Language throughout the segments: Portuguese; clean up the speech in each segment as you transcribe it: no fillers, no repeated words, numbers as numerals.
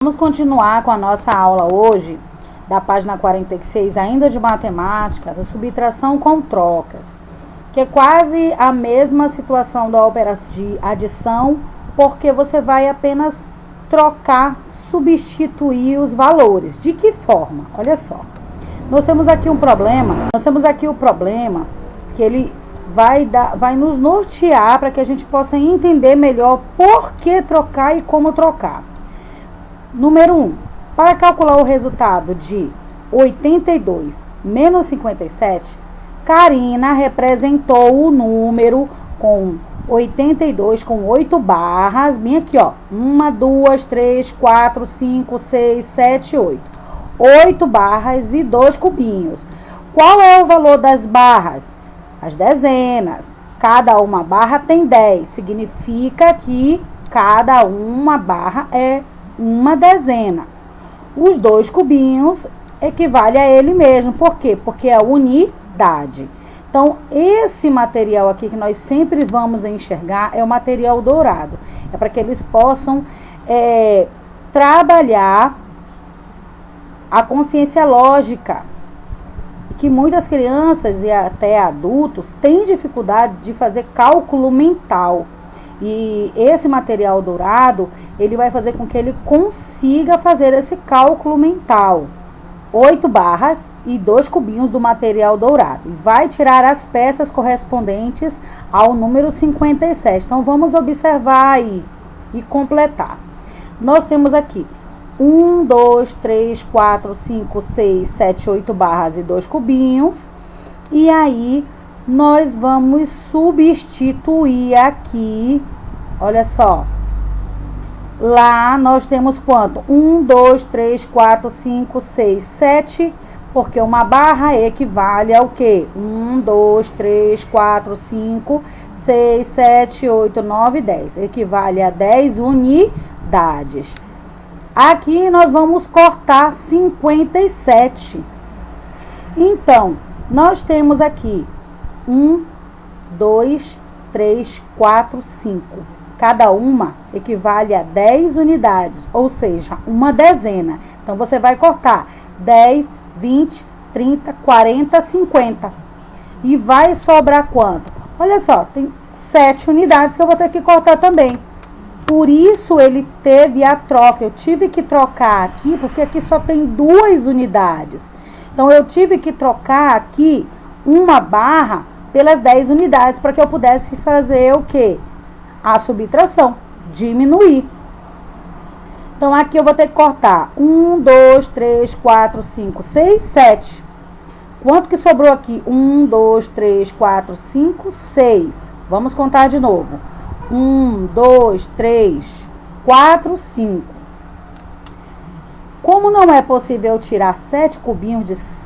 Vamos continuar com a nossa aula hoje, da página 46, ainda de matemática, da subtração com trocas, que é quase a mesma situação da operação de adição, porque você vai apenas trocar, substituir os valores. De que forma? Olha só, nós temos aqui o problema que ele vai nos nortear para que a gente possa entender melhor por que trocar e como trocar. Número 1. Para calcular o resultado de 82 menos 57, Karina representou o número com 82 com 8 barras, bem aqui, ó. 1, 2, 3, 4, 5, 6, 7, 8. 8 barras e 2 cubinhos. Qual é o valor das barras? As dezenas. Cada uma barra tem 10. Significa que cada uma barra é uma dezena. Os 2 cubinhos equivale a ele mesmo. Por quê? Porque é a unidade. Então, esse material aqui que nós sempre vamos enxergar é o material dourado. É para que eles possam trabalhar a consciência lógica. Que muitas crianças e até adultos têm dificuldade de fazer cálculo mental. E esse material dourado, ele vai fazer com que ele consiga fazer esse cálculo mental. 8 barras e 2 cubinhos do material dourado. E vai tirar as peças correspondentes ao número 57. Então, vamos observar aí e completar. Nós temos aqui 1, 2, 3, 4, 5, 6, 7, 8 barras e 2 cubinhos. E aí, nós vamos substituir aqui, olha só. Lá nós temos quanto? 1, 2, 3, 4, 5, 6, 7, porque uma barra equivale ao quê? 1, 2, 3, 4, 5, 6, 7, 8, 9, 10. Equivale a 10 unidades. Aqui nós vamos cortar 57. Então, nós temos aqui 1, 2, 3, 4, 5. Cada uma equivale a 10 unidades, ou seja, uma dezena. Então, você vai cortar 10, 20, 30, 40, 50. E vai sobrar quanto? Olha só, tem 7 unidades que eu vou ter que cortar também. Por isso, ele teve a troca. Eu tive que trocar aqui, porque aqui só tem 2 unidades. Então, eu tive que trocar aqui uma barra pelas 10 unidades, para que eu pudesse fazer o quê? A subtração, diminuir. Então, aqui eu vou ter que cortar 1, 2, 3, 4, 5, 6, 7. Quanto que sobrou aqui? 1, 2, 3, 4, 5, 6. Vamos contar de novo. 1, 2, 3, 4, 5. Como não é possível tirar 7 cubinhos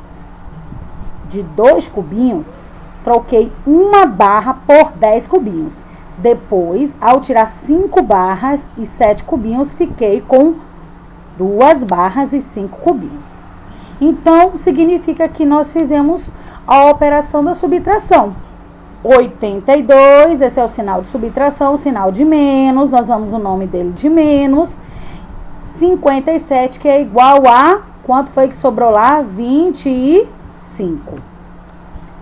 de 2 cubinhos, troquei uma barra por 10 cubinhos. Depois, ao tirar 5 barras e 7 cubinhos, fiquei com 2 barras e 5 cubinhos. Então, significa que nós fizemos a operação da subtração. 82, esse é o sinal de subtração, o sinal de menos, nós damos o nome dele de menos. 57, que é igual a, quanto foi que sobrou lá? 25.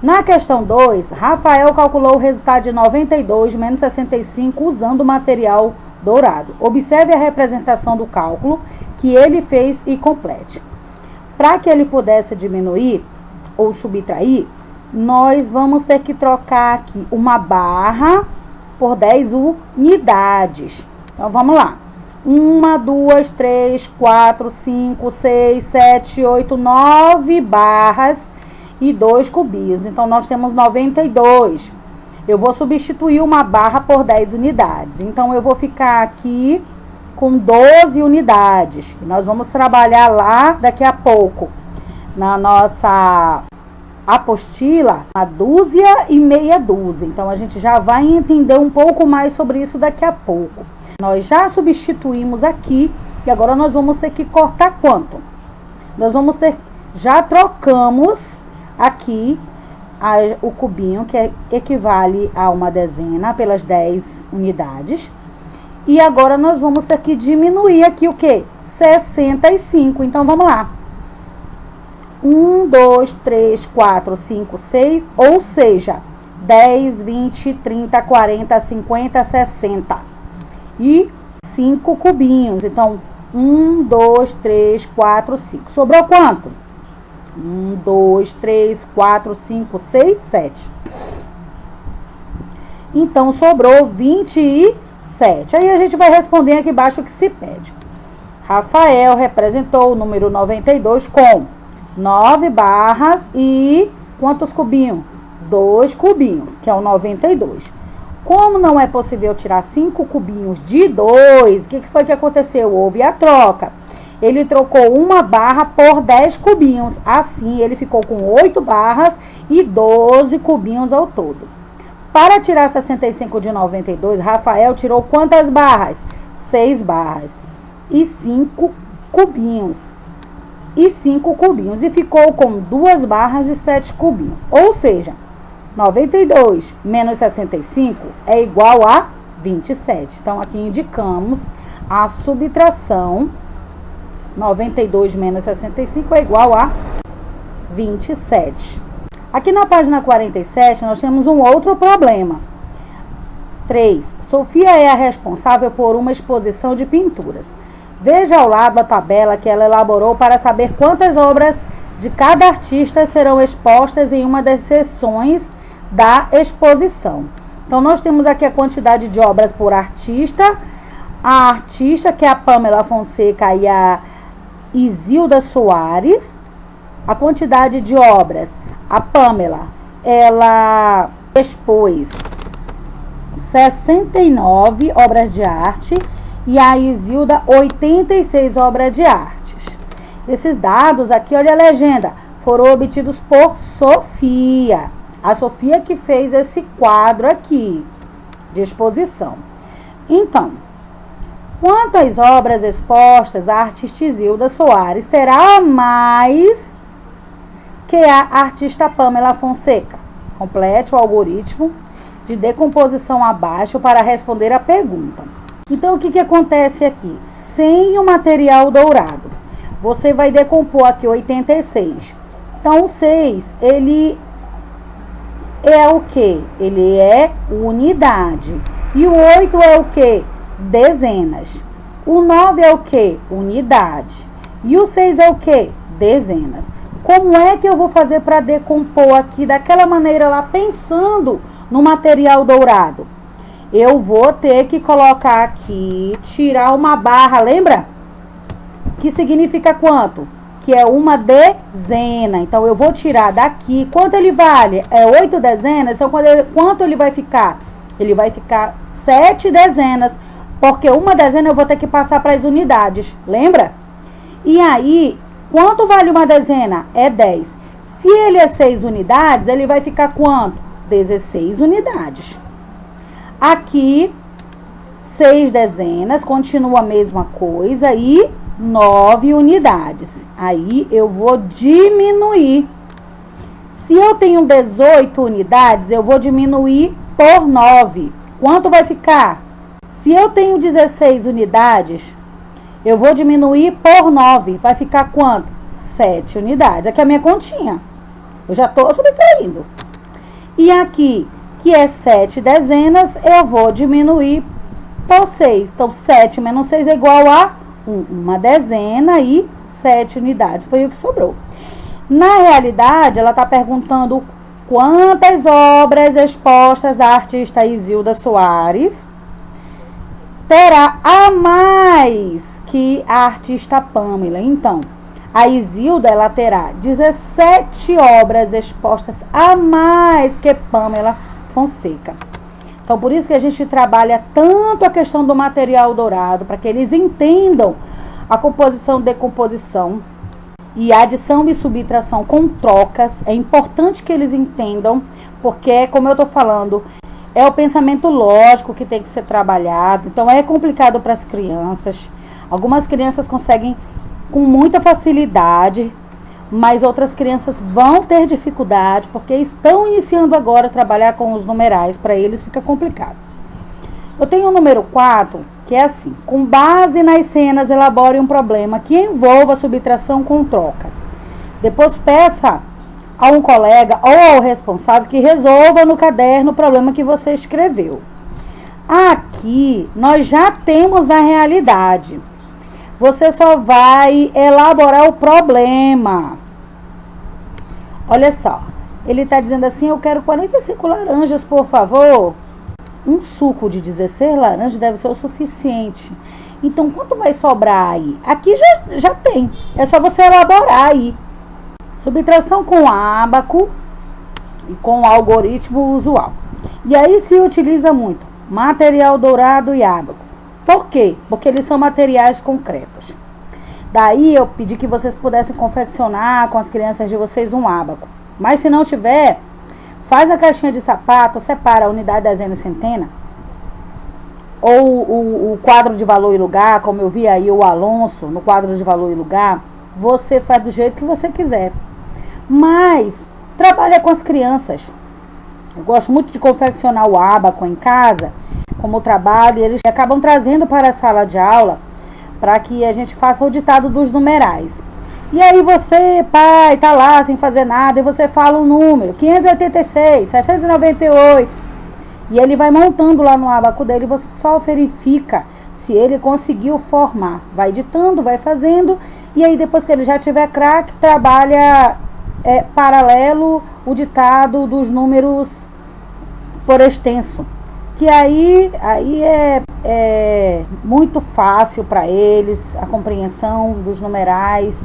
Na questão 2, Rafael calculou o resultado de 92 menos 65 usando o material dourado. Observe a representação do cálculo que ele fez e complete. Para que ele pudesse diminuir ou subtrair, nós vamos ter que trocar aqui uma barra por 10 unidades. Então, vamos lá. 1, 2, 3, 4, 5, 6, 7, 8, 9 barras e 2 cubinhos. Então, nós temos 92. Eu vou substituir uma barra por 10 unidades. Então, eu vou ficar aqui com 12 unidades. Que nós vamos trabalhar lá daqui a pouco. Na nossa apostila, uma dúzia e meia dúzia. Então, a gente já vai entender um pouco mais sobre isso daqui a pouco. Nós já substituímos aqui. E agora, nós vamos ter que cortar quanto? Nós vamos ter... Já trocamos aqui o cubinho, que equivale a uma dezena, pelas 10 unidades. E agora nós vamos ter que diminuir aqui o quê? 65. Então, vamos lá. 1, 2, 3, 4, 5, 6, ou seja, 10, 20, 30, 40, 50, 60. E 5 cubinhos. Então, 1, 2, 3, 4, 5. Sobrou quanto? 1, 2, 3, 4, 5, 6, 7. Então, sobrou 27. Aí a gente vai responder aqui embaixo o que se pede. Rafael representou o número 92 com 9 barras e quantos cubinhos? 2 cubinhos, que é o 92. Como não é possível tirar 5 cubinhos de 2, o que foi que aconteceu? Houve a troca. Ele trocou uma barra por 10 cubinhos. Assim, ele ficou com 8 barras e 12 cubinhos ao todo. Para tirar 65 de 92, Rafael tirou quantas barras? 6 barras e 5 cubinhos. E 5 cubinhos. E ficou com 2 barras e 7 cubinhos. Ou seja, 92 menos 65 é igual a 27. Então, aqui indicamos a subtração. 92 menos 65 é igual a 27. Aqui na página 47, nós temos um outro problema. 3. Sofia é a responsável por uma exposição de pinturas. Veja ao lado a tabela que ela elaborou para saber quantas obras de cada artista serão expostas em uma das seções da exposição. Então, nós temos aqui a quantidade de obras por artista. A artista, que é a Pamela Fonseca e a Isilda Soares. A quantidade de obras. A Pamela, ela expôs 69 obras de arte e a Isilda 86 obras de artes. Esses dados aqui, olha a legenda, foram obtidos por Sofia. A Sofia que fez esse quadro aqui de exposição. Então, quantas obras expostas a artista Isilda Soares terá mais que a artista Pamela Fonseca? Complete o algoritmo de decomposição abaixo para responder a pergunta. Então, o que acontece aqui? Sem o material dourado, você vai decompor aqui 86. Então, o 6, ele é o que? Ele é unidade. E o 8 é o que? Dezenas. O 9 é o que? Unidade. E o 6 é o que? Dezenas. Como é que eu vou fazer para decompor aqui daquela maneira lá, pensando no material dourado? Eu vou ter que colocar aqui, tirar uma barra, lembra? Que significa quanto? Que é uma dezena. Então, eu vou tirar daqui. Quanto ele vale? É 8 dezenas. Então, quanto ele vai ficar? Ele vai ficar 7 dezenas. Porque uma dezena eu vou ter que passar para as unidades. Lembra? E aí, quanto vale uma dezena? É 10. Se ele é 6 unidades, ele vai ficar quanto? 16 unidades. Aqui, 6 dezenas, continua a mesma coisa. E 9 unidades. Aí, eu vou diminuir. Se eu tenho 18 unidades, eu vou diminuir por 9. Quanto vai ficar? Se eu tenho 16 unidades, eu vou diminuir por 9. Vai ficar quanto? 7 unidades. Aqui é a minha continha. Eu já estou subtraindo. E aqui, que é 7 dezenas, eu vou diminuir por 6. Então, 7 menos 6 é igual a uma dezena e 7 unidades. Foi o que sobrou. Na realidade, ela está perguntando quantas obras expostas da artista Isilda Soares terá a mais que a artista Pamela. Então, a Isilda, ela terá 17 obras expostas a mais que Pamela Fonseca. Então, por isso que a gente trabalha tanto a questão do material dourado, para que eles entendam a composição e decomposição e adição e subtração com trocas. É importante que eles entendam, porque, como eu estou falando, é o pensamento lógico que tem que ser trabalhado. Então, é complicado para as crianças. Algumas crianças conseguem com muita facilidade, mas outras crianças vão ter dificuldade, porque estão iniciando agora a trabalhar com os numerais. Para eles fica complicado. Eu tenho o número 4, que é assim: com base nas cenas, elabore um problema que envolva subtração com trocas. Depois peça a um colega ou ao responsável que resolva no caderno o problema que você escreveu. Aqui nós já temos na realidade. Você só vai elaborar o problema. Olha só, ele está dizendo assim: eu quero 45 laranjas, por favor. Um suco de 16 laranjas deve ser o suficiente. Então, quanto vai sobrar aí? Aqui já tem. É só você elaborar aí. Subtração com ábaco e com o algoritmo usual. E aí se utiliza muito material dourado e ábaco. Por quê? Porque eles são materiais concretos. Daí eu pedi que vocês pudessem confeccionar com as crianças de vocês um ábaco. Mas se não tiver, faz a caixinha de sapato, separa a unidade, dezena e centena. Ou o quadro de valor e lugar, como eu vi aí o Alonso no quadro de valor e lugar. Você faz do jeito que você quiser. Mas trabalha com as crianças. Eu gosto muito de confeccionar o ábaco em casa, como trabalho, e eles acabam trazendo para a sala de aula para que a gente faça o ditado dos numerais. E aí você, pai, tá lá sem fazer nada e você fala o número 586, 698. E ele vai montando lá no ábaco dele, você só verifica se ele conseguiu formar. Vai ditando, vai fazendo, e aí depois que ele já tiver craque, trabalha paralelo o ditado dos números por extenso. Que aí é muito fácil para eles, a compreensão dos numerais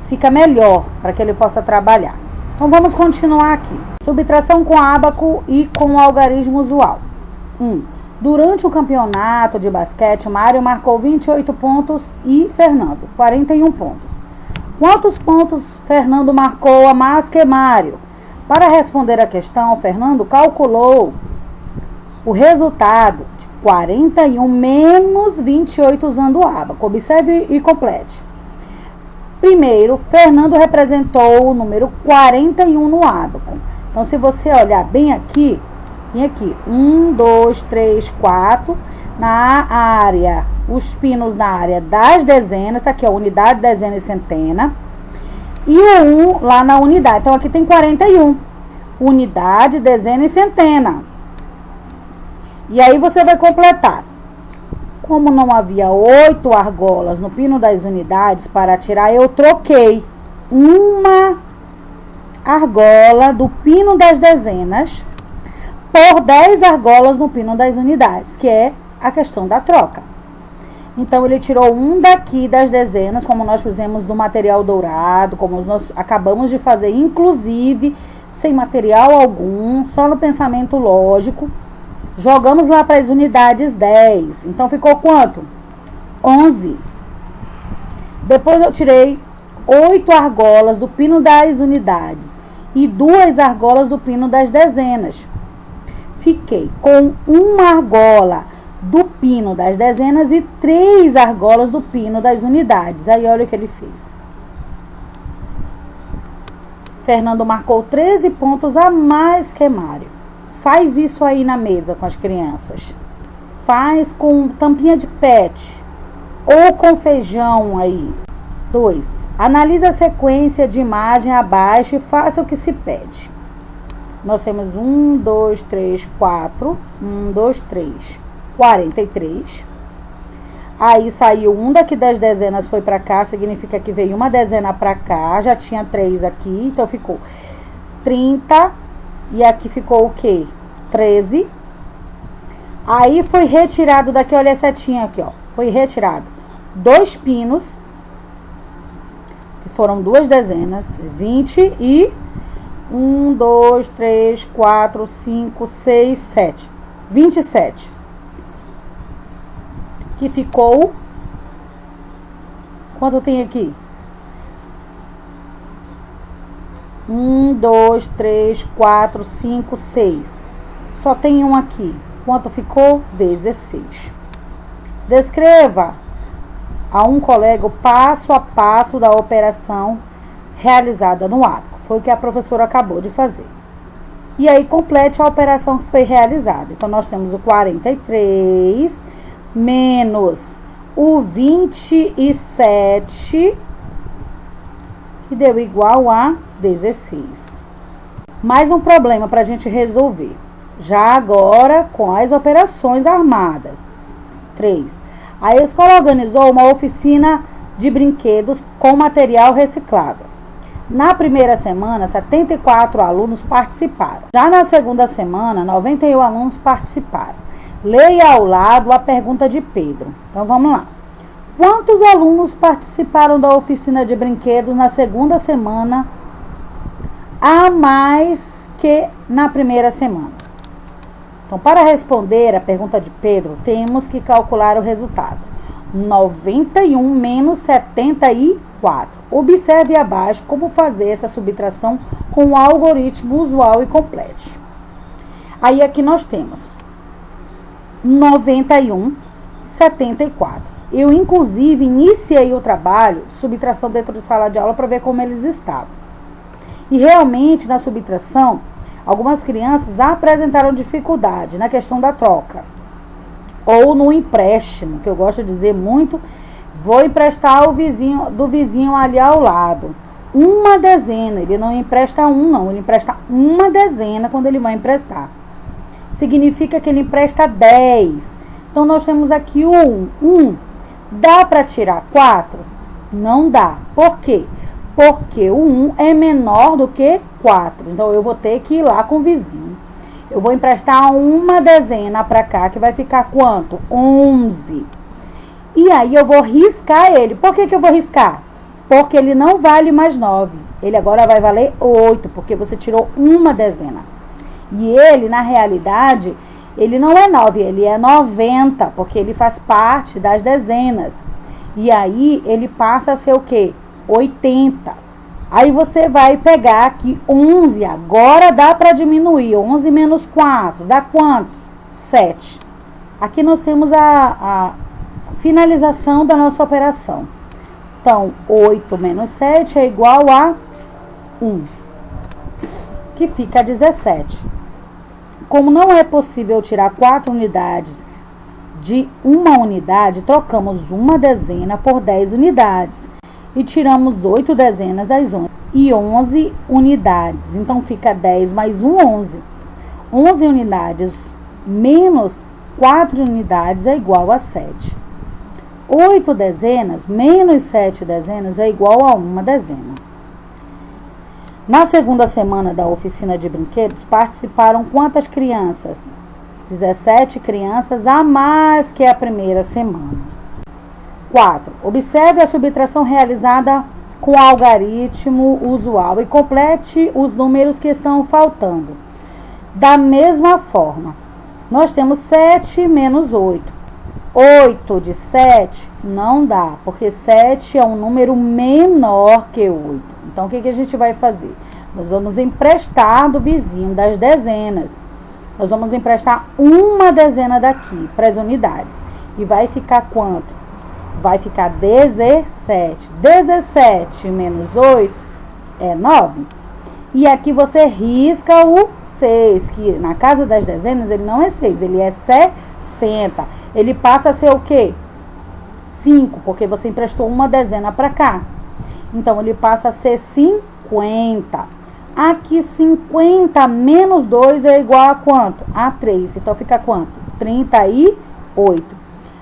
fica melhor para que ele possa trabalhar. Então vamos continuar aqui. Subtração com ábaco e com o algarismo usual. Durante o campeonato de basquete, Mário marcou 28 pontos e Fernando 41 pontos. Quantos pontos Fernando marcou a mais que Mário? Para responder a questão, Fernando calculou o resultado de 41 menos 28 usando o ábaco. Observe e complete. Primeiro, Fernando representou o número 41 no ábaco. Então, se você olhar bem aqui, tem aqui 1, 2, 3, 4. Na área, os pinos na área das dezenas, tá aqui a unidade, dezena e centena. E o 1 lá na unidade. Então, aqui tem 41. Unidade, dezena e centena. E aí você vai completar. Como não havia 8 argolas no pino das unidades para tirar, eu troquei uma argola do pino das dezenas por 10 argolas no pino das unidades, que é a questão da troca. Então, ele tirou um daqui das dezenas, como nós fizemos do material dourado, como nós acabamos de fazer, inclusive, sem material algum, só no pensamento lógico. Jogamos lá para as unidades 10. Então, ficou quanto? 11. Depois, eu tirei 8 argolas do pino das unidades e 2 argolas do pino das dezenas. Fiquei com uma argola do pino das dezenas e 3 argolas do pino das unidades. Aí, olha o que ele fez. Fernando marcou 13 pontos a mais que Mário. Faz isso aí na mesa com as crianças. Faz com tampinha de pet ou com feijão aí. 2. Analise a sequência de imagem abaixo e faça o que se pede. Nós temos 1, 2, 3, 4. 1, 2, 3. 43. Aí saiu um daqui das dezenas, foi para cá, significa que veio uma dezena para cá, já tinha 3 aqui, então ficou 30, e aqui ficou o quê? 13. Aí foi retirado daqui, olha a setinha aqui, ó, foi retirado 2 pinos, que foram 2 dezenas, 20 e 1, 2, 3, 4, 5, 6, 7, 27. Que ficou, quanto tem aqui? 1, 2, 3, 4, 5, 6. Só tem um aqui. Quanto ficou? 16. Descreva a um colega o passo a passo da operação realizada no ábaco. Foi o que a professora acabou de fazer. E aí, complete a operação que foi realizada. Então, nós temos o 43 menos o 27, que deu igual a 16. Mais um problema para a gente resolver. Já agora, com as operações armadas. 3. A escola organizou uma oficina de brinquedos com material reciclável. Na primeira semana, 74 alunos participaram. Já na segunda semana, 91 alunos participaram. Leia ao lado a pergunta de Pedro. Então, vamos lá. Quantos alunos participaram da oficina de brinquedos na segunda semana a mais que na primeira semana? Então, para responder a pergunta de Pedro, temos que calcular o resultado. 91 menos 74. Observe abaixo como fazer essa subtração com o algoritmo usual e complete. Aí aqui nós temos 91, 74. Eu, inclusive, iniciei o trabalho de subtração dentro de sala de aula para ver como eles estavam. E realmente, na subtração, algumas crianças apresentaram dificuldade na questão da troca. Ou no empréstimo, que eu gosto de dizer muito, vou emprestar do vizinho ali ao lado. Uma dezena, ele não empresta um não, ele empresta uma dezena quando ele vai emprestar. Significa que ele empresta 10. Então, nós temos aqui o 1. Dá para tirar 4? Não dá. Por quê? Porque o 1 é menor do que 4. Então, eu vou ter que ir lá com o vizinho. Eu vou emprestar uma dezena para cá, que vai ficar quanto? 11. E aí, eu vou riscar ele. Por que eu vou riscar? Porque ele não vale mais 9. Ele agora vai valer 8, porque você tirou uma dezena. E ele, na realidade, ele não é 9, ele é 90, porque ele faz parte das dezenas. E aí, ele passa a ser o quê? 80. Aí, você vai pegar aqui 11, agora dá para diminuir. 11 menos 4, dá quanto? 7. Aqui nós temos a finalização da nossa operação. Então, 8 menos 7 é igual a 1, que fica 17. Como não é possível tirar 4 unidades de uma unidade, trocamos uma dezena por 10 unidades. E tiramos 8 dezenas das 11. E 11 unidades. Então, fica 10 mais 1, 11. 11 unidades menos 4 unidades é igual a 7. 8 dezenas menos 7 dezenas é igual a uma dezena. Na segunda semana da oficina de brinquedos, participaram quantas crianças? 17 crianças a mais que a primeira semana. 4. Observe a subtração realizada com o algoritmo usual e complete os números que estão faltando. Da mesma forma, nós temos 7 menos 8. 8 de 7 não dá, porque 7 é um número menor que 8. Então, o que a gente vai fazer? Nós vamos emprestar do vizinho das dezenas. Nós vamos emprestar uma dezena daqui para as unidades. E vai ficar quanto? Vai ficar 17. 17 menos 8 é 9. E aqui você risca o 6, que na casa das dezenas ele não é 6, ele é 60. Ele passa a ser o quê? 5, porque você emprestou uma dezena para cá. Então, ele passa a ser 50. Aqui, 50 menos 2 é igual a quanto? A 3. Então, fica quanto? 38.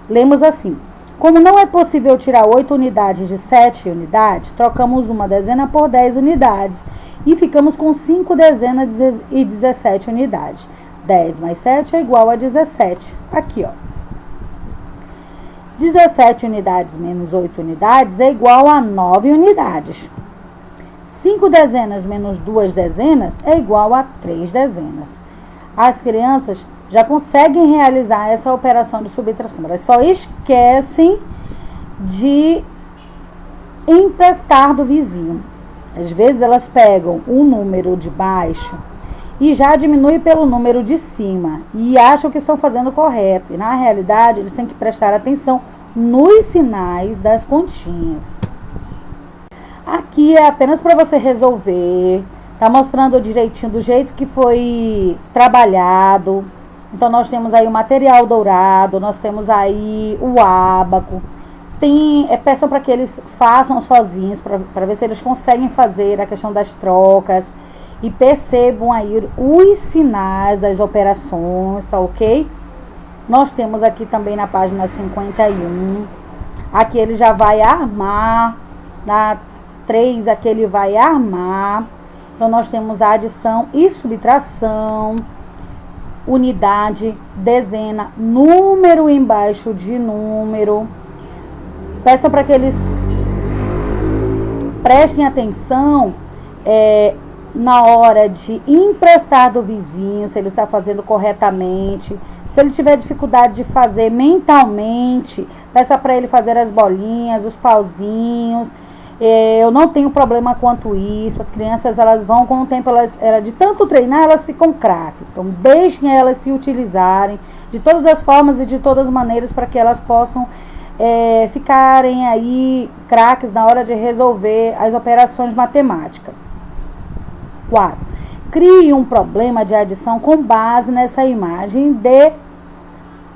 Lemos assim. Como não é possível tirar 8 unidades de 7 unidades, trocamos uma dezena por 10 unidades. E ficamos com 5 dezenas e 17 unidades. 10 mais 7 é igual a 17. Aqui, ó. 17 unidades menos 8 unidades é igual a 9 unidades. 5 dezenas menos 2 dezenas é igual a 3 dezenas. As crianças já conseguem realizar essa operação de subtração. Elas só esquecem de emprestar do vizinho. Às vezes elas pegam o número de baixo e já diminui pelo número de cima e acham que estão fazendo correto. E na realidade, eles têm que prestar atenção nos sinais das continhas. Aqui é apenas para você resolver, Tá mostrando direitinho do jeito que foi trabalhado. Então nós temos aí o material dourado, nós temos aí o ábaco. Peçam para que eles façam sozinhos, para ver se eles conseguem fazer a questão das trocas e percebam aí os sinais das operações, tá ok? Nós temos aqui também na página 51, aqui ele já vai armar, na 3 aqui ele vai armar. Então nós temos a adição e subtração, unidade, dezena, número embaixo de número. Peçam para que eles prestem atenção na hora de emprestar do vizinho, se ele está fazendo corretamente. Se ele tiver dificuldade de fazer mentalmente, peça para ele fazer as bolinhas, os pauzinhos. Eu não tenho problema quanto isso. As crianças, elas vão, com o tempo, de tanto treinar, elas ficam craques. Então, deixem elas se utilizarem de todas as formas e de todas as maneiras para que elas possam ficarem aí craques na hora de resolver as operações matemáticas. 4. Crie um problema de adição com base nessa imagem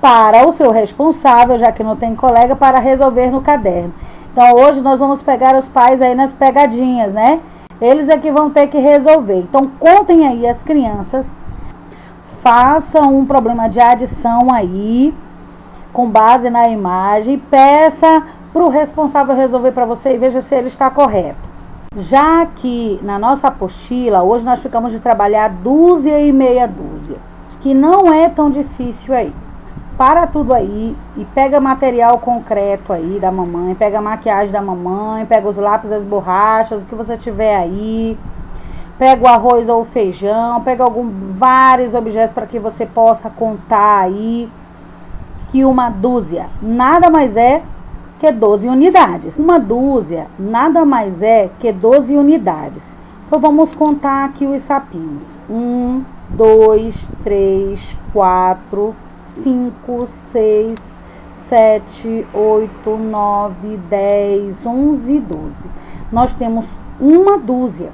para o seu responsável, já que não tem colega, para resolver no caderno. Então, hoje nós vamos pegar os pais aí nas pegadinhas, né? Eles é que vão ter que resolver. Então, contem aí as crianças, façam um problema de adição aí, com base na imagem, peça para o responsável resolver para você e veja se ele está correto. Já que na nossa apostila, hoje nós ficamos de trabalhar dúzia e meia dúzia, que não é tão difícil aí. Para tudo aí e pega material concreto aí da mamãe, pega a maquiagem da mamãe, pega os lápis, as borrachas, o que você tiver aí, pega o arroz ou o feijão, pega vários objetos para que você possa contar aí que uma dúzia nada mais é que 12 unidades. Uma dúzia nada mais é que 12 unidades. Então vamos contar aqui os sapinhos. 1, 2, 3, 4, 5, 6, 7, 8, 9, 10, 11, 12. Nós temos uma dúzia.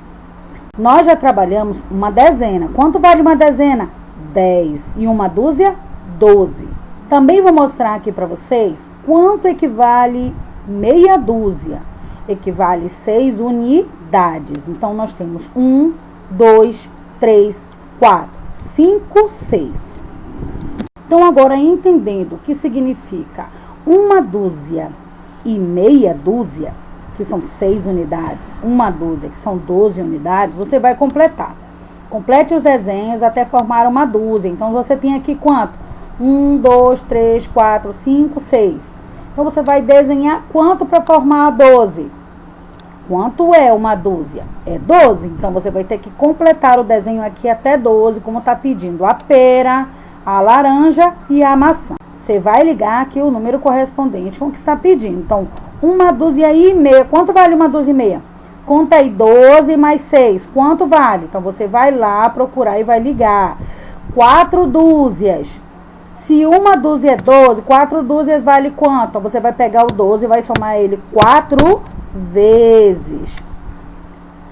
Nós já trabalhamos uma dezena. Quanto vale uma dezena? 10. E uma dúzia? 12. Também vou mostrar aqui para vocês quanto equivale meia dúzia. Equivale 6 unidades. Então, nós temos 1, 2, 3, 4, 5, 6. Então, agora, entendendo o que significa uma dúzia e meia dúzia, que são 6 unidades, uma dúzia, que são 12 unidades, você vai completar. Complete os desenhos até formar uma dúzia. Então, você tem aqui quanto? 1, 2, 3, 4, 5, 6. Então, você vai desenhar quanto para formar a 12? Quanto é uma dúzia? É 12. Então, você vai ter que completar o desenho aqui até 12, como está pedindo a pera, a laranja e a maçã. Você vai ligar aqui o número correspondente com o que está pedindo. Então, uma dúzia e meia. Quanto vale uma dúzia e meia? Conta aí, 12 mais 6. Quanto vale? Então, você vai lá procurar e vai ligar. 4 dúzias. Se uma dúzia é 12, 4 dúzias vale quanto? Então, você vai pegar o 12 e vai somar ele 4 vezes.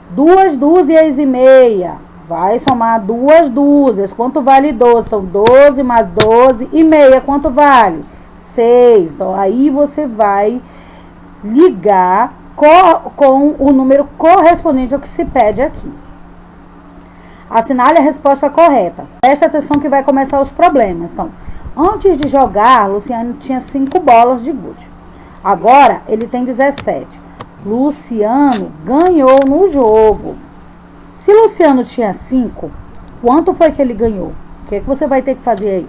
2 dúzias e meia. Vai somar 2 dúzias. Quanto vale 12? Então, 12 mais 12 e meia. Quanto vale? 6. Então, aí você vai ligar com o número correspondente ao que se pede aqui. Assinale a resposta correta. Preste atenção que vai começar os problemas. Então, antes de jogar, Luciano tinha 5 bolas de gude. Agora, ele tem 17. Luciano ganhou no jogo. Se Luciano tinha 5, quanto foi que ele ganhou? O que é que você vai ter que fazer aí?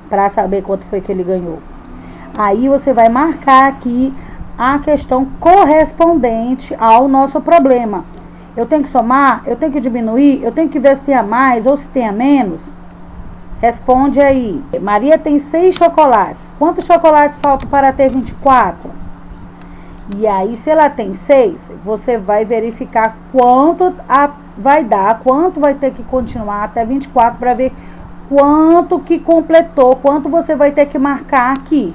Para saber quanto foi que ele ganhou. Aí você vai marcar aqui a questão correspondente ao nosso problema. Eu tenho que somar? Eu tenho que diminuir? Eu tenho que ver se tem a mais ou se tem a menos? Responde aí. Maria tem 6 chocolates. Quantos chocolates faltam para ter 24? E aí, se ela tem 6, você vai verificar quanto vai dar, quanto vai ter que continuar até 24 para ver quanto que completou, quanto você vai ter que marcar aqui.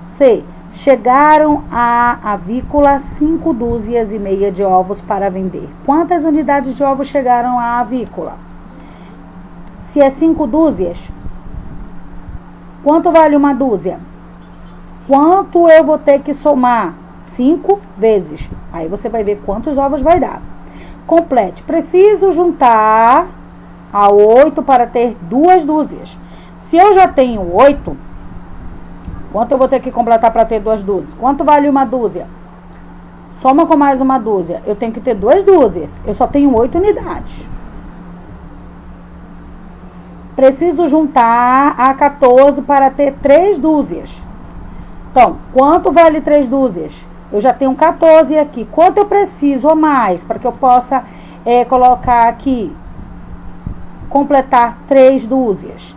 C. Chegaram à avícola 5 dúzias e meia de ovos para vender. Quantas unidades de ovos chegaram à avícola? Se é 5 dúzias, quanto vale uma dúzia? Quanto eu vou ter que somar? 5 vezes. Aí você vai ver quantos ovos vai dar. Complete. Preciso juntar a 8 para ter 2 dúzias. Se eu já tenho 8, quanto eu vou ter que completar para ter 2 dúzias? Quanto vale uma dúzia? Soma com mais uma dúzia. Eu tenho que ter 2 dúzias. Eu só tenho 8 unidades. Preciso juntar a 14 para ter 3 dúzias. Então, quanto vale 3 dúzias? Eu já tenho 14 aqui. Quanto eu preciso a mais para que eu possa colocar aqui, completar 3 dúzias?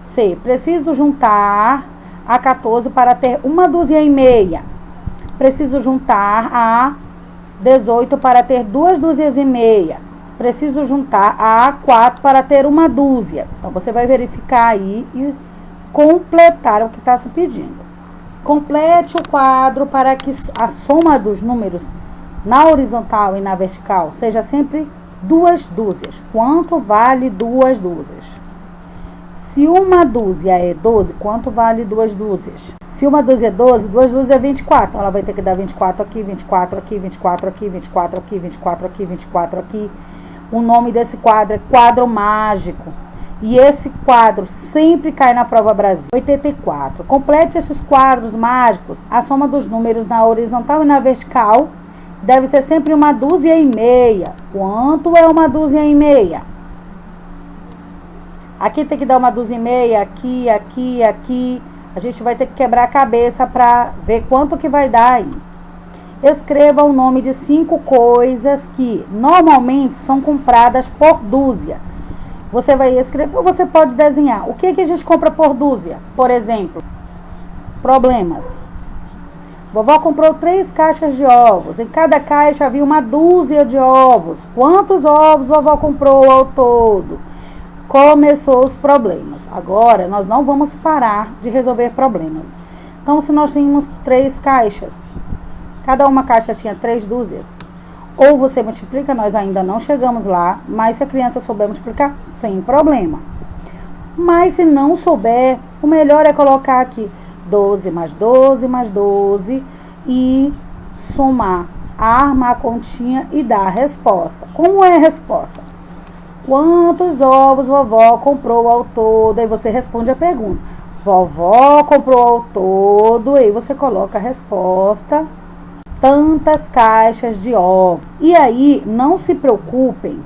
C. Preciso juntar a 14 para ter 1 dúzia e meia. Preciso juntar a 18 para ter 2 dúzias e meia. Preciso juntar a 4 para ter 1 dúzia. Então, você vai verificar aí e completar o que está se pedindo. Complete o quadro para que a soma dos números na horizontal e na vertical seja sempre 2 dúzias. Quanto vale 2 dúzias? Se 1 dúzia é 12, quanto vale 2 dúzias? Se 1 dúzia é 12, 2 dúzias é 24. Então, ela vai ter que dar 24 aqui, 24 aqui, 24 aqui, 24 aqui, 24 aqui, 24 aqui. O nome desse quadro é quadro mágico. E esse quadro sempre cai na Prova Brasil. 84. Complete esses quadros mágicos. A soma dos números na horizontal e na vertical deve ser sempre 1 dúzia e meia. Quanto é 1 dúzia e meia? Aqui tem que dar 1 dúzia e meia, aqui, aqui, aqui. A gente vai ter que quebrar a cabeça para ver quanto que vai dar aí. Escreva o nome de 5 coisas que normalmente são compradas por dúzia. Você vai escrever ou você pode desenhar. O que a gente compra por dúzia? Por exemplo, problemas. Vovó comprou 3 caixas de ovos. Em cada caixa havia 1 dúzia de ovos. Quantos ovos vovó comprou ao todo? Começou os problemas. Agora, nós não vamos parar de resolver problemas. Então, se nós tínhamos 3 caixas, cada uma caixa tinha 3 dúzias. Ou você multiplica, nós ainda não chegamos lá, mas se a criança souber multiplicar, sem problema. Mas se não souber, o melhor é colocar aqui 12 mais 12 mais 12 e somar, armar a continha e dar a resposta. Como é a resposta? Quantos ovos vovó comprou ao todo? Aí você responde a pergunta. Vovó comprou ao todo, aí você coloca a resposta. Tantas caixas de ovos. E aí, não se preocupem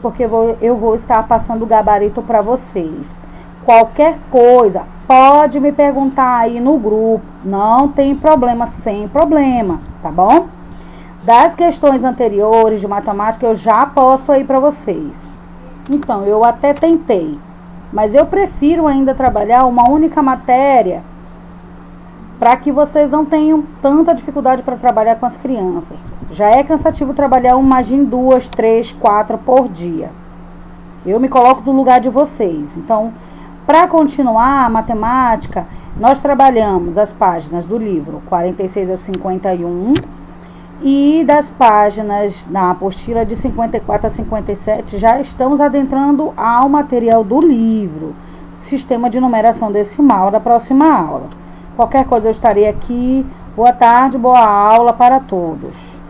porque eu vou estar passando o gabarito para vocês. Qualquer coisa, pode me perguntar aí no grupo. Não tem problema, sem problema, tá bom? Das questões anteriores de matemática, eu já posto aí para vocês. Então, eu até tentei, mas eu prefiro ainda trabalhar uma única matéria para que vocês não tenham tanta dificuldade para trabalhar com as crianças. Já é cansativo trabalhar imagine 2, 3, 4 por dia. Eu me coloco no lugar de vocês. Então, para continuar a matemática, nós trabalhamos as páginas do livro 46 a 51 e das páginas na apostila de 54 a 57. Já estamos adentrando ao material do livro, sistema de numeração decimal, da próxima aula. Qualquer coisa eu estarei aqui. Boa tarde, boa aula para todos.